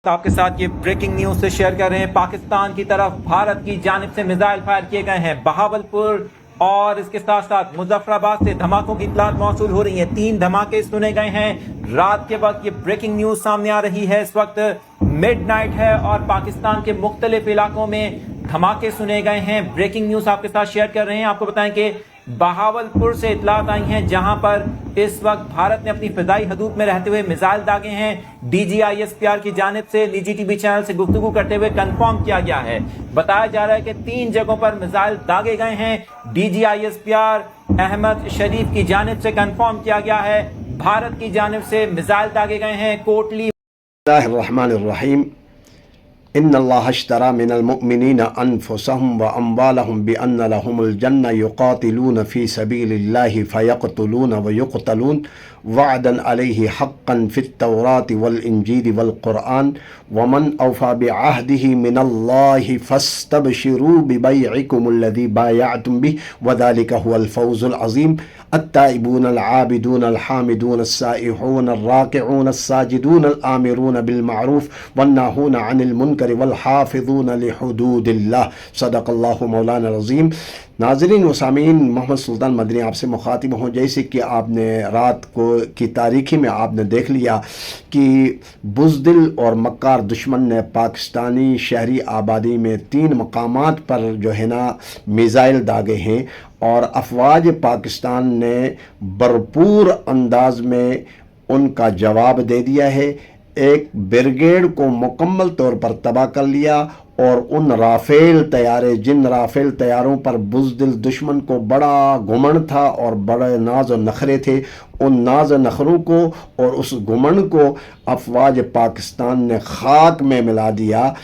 आपके साथ ये ब्रेकिंग न्यूज से शेयर कर रहे हैं। पाकिस्तान की तरफ भारत की जानिब से मिसाइल फायर किए गए हैं। बहावलपुर और इसके साथ साथ मुजफ्फराबाद से धमाकों की इत्तलात मौसूल हो रही है। 3 धमाके सुने गए हैं रात के वक्त। ये ब्रेकिंग न्यूज सामने आ रही है। इस वक्त मिडनाइट है और पाकिस्तान के मुख्तलिफ इलाकों में धमाके सुने गए हैं। ब्रेकिंग न्यूज आपके साथ शेयर कर रहे हैं। आपको बताएं कि बहावलपुर से इत्तलात आई हैं जहां पर इस वक्त भारत ने अपनी फिजाई हदूद में रहते हुए मिसाइल दागे हैं। DGISPR की जानिब से निजी टीवी चैनल से गुफ्तगू करते हुए कंफर्म किया गया है। बताया जा रहा है कि 3 जगहों पर मिसाइल दागे गए हैं। DGISPR अहमद शरीफ की जानिब से कंफर्म किया गया है। भारत की जानिब से मिसाइल दागे गए हैं। कोटली बिस्मिल्लाहिर्रहमानिर्रहीम इन्नल्लाह अश्तरा मिनल मुअमिनीना अनफुसहुम व अम्वालहुम बिअन्न लहुमुल जन्नह युक़ातिलून फ़ी सबीलिल्लाहि फ़यक़्तुलून व युक़्तलून वअदन अलैहि हक़्क़न फ़ित्तौराति वल इंजील वल क़ुरआन वमन औफ़ा बिअहदिही मिनल्लाहि फ़स्तबशिरू बिबैइकुमुल्लज़ी बायअतुम बिही वज़ालिका हुवल फ़ौज़ुल अज़ीम अत्ताइबून अलआबिदून अलहामिदून अस्साइहून अर्राकिऊन अस्साजिदून अलआमिरून बिलमारूफ वन्नाहून अनिल मुनकर वल्हाफ़िज़ून लिहुदूदिल्लाह सदक़ल्लाहु मौलाना अज़ीम। नाज़रीन व सामीन, मोहम्मद सुल्तान मदनी आपसे मुखातिब हूँ। जैसे कि आपने रात को की तारीखी में आपने देख लिया कि बुज़दिल और मक्कार दुश्मन ने पाकिस्तानी शहरी आबादी में 3 मकामात पर जो है ना मिसाइल दागे हैं और अफवाज पाकिस्तान ने भरपूर अंदाज में उनका जवाब दे दिया है। एक ब्रिगेड को मुकम्मल तौर पर तबाह कर लिया और उन राफेल तैयारे, जिन राफेल तैयारों पर बुज़दिल दुश्मन को बड़ा घुमंड था और बड़े नाज और नखरे थे, उन नाज और नखरों को और उस घुमंड को अफवाज पाकिस्तान ने खाक में मिला दिया।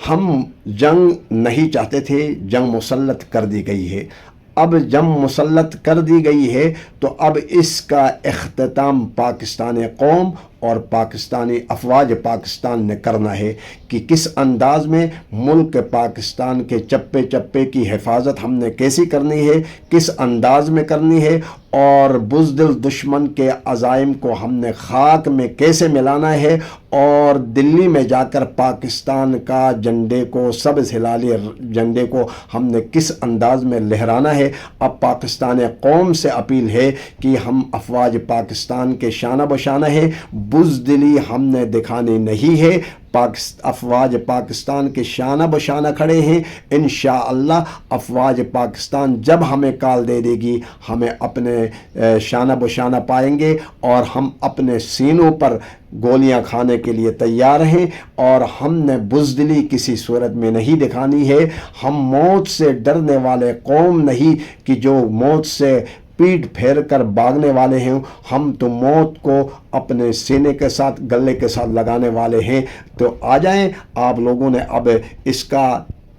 हम जंग नहीं चाहते थे, जंग मुसल्लत कर दी गई है। अब जंग मुसल्लत कर दी गई है तो अब इसका इख्तिताम पाकिस्तानी कौम और पाकिस्तानी अफवाज पाकिस्तान ने करना है कि किस अंदाज में मुल्क पाकिस्तान के चप्पे चप्पे की हिफाजत हमने कैसी करनी है, किस अंदाज में करनी है और बुज़दिल दुश्मन के अज़ाइम को हमने खाक में कैसे मिलाना है और दिल्ली में जाकर पाकिस्तान का झंडे को, सबज़ हिलाली झंडे को हमने किस अंदाज में लहराना है। अब पाकिस्तान कौम से अपील है कि हम अफवाज पाकिस्तान के शाना बशाना है, बुज़दिली हमने दिखानी नहीं है। अफवाज पाकिस्तान के शाना बशाना खड़े हैं। इंशाअल्लाह अफवाज पाकिस्तान जब हमें कॉल दे देगी हमें अपने शाना बशाना पाएंगे और हम अपने सीनों पर गोलियां खाने के लिए तैयार हैं और हमने बुज़दिली किसी सूरत में नहीं दिखानी है। हम मौत से डरने वाले कौम नहीं कि जो मौत से पीठ फेर कर भागने वाले हैं। हम तो मौत को अपने सीने के साथ, गले के साथ लगाने वाले हैं। तो आ जाएं, आप लोगों ने अब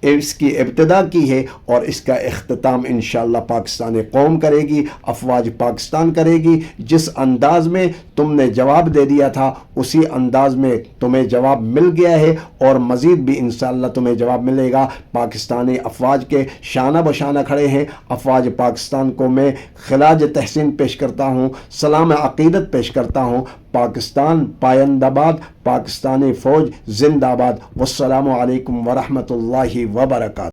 इसकी इब्तिदा की है और इसका इख्तिताम इंशाअल्लाह पाकिस्तानी कौम करेगी, अफवाज पाकिस्तान करेगी। जिस अंदाज में तुमने जवाब दे दिया था उसी अंदाज में तुम्हें जवाब मिल गया है और मज़ीद भी इंशाअल्लाह तुम्हें जवाब मिलेगा। पाकिस्तानी अफवाज के शाना बशाना खड़े हैं। अफवाज पाकिस्तान को मैं खिलाज तहसीन पेश करता हूँ, सलाम अक़ीदत पेश करता हूँ। पाकिस्तान पायंदाबाद, पाकिस्तानी फ़ौज जिंदाबाद। वस्सलामु अलैकुम वरहमतुल्लाहि वबरकातुहू।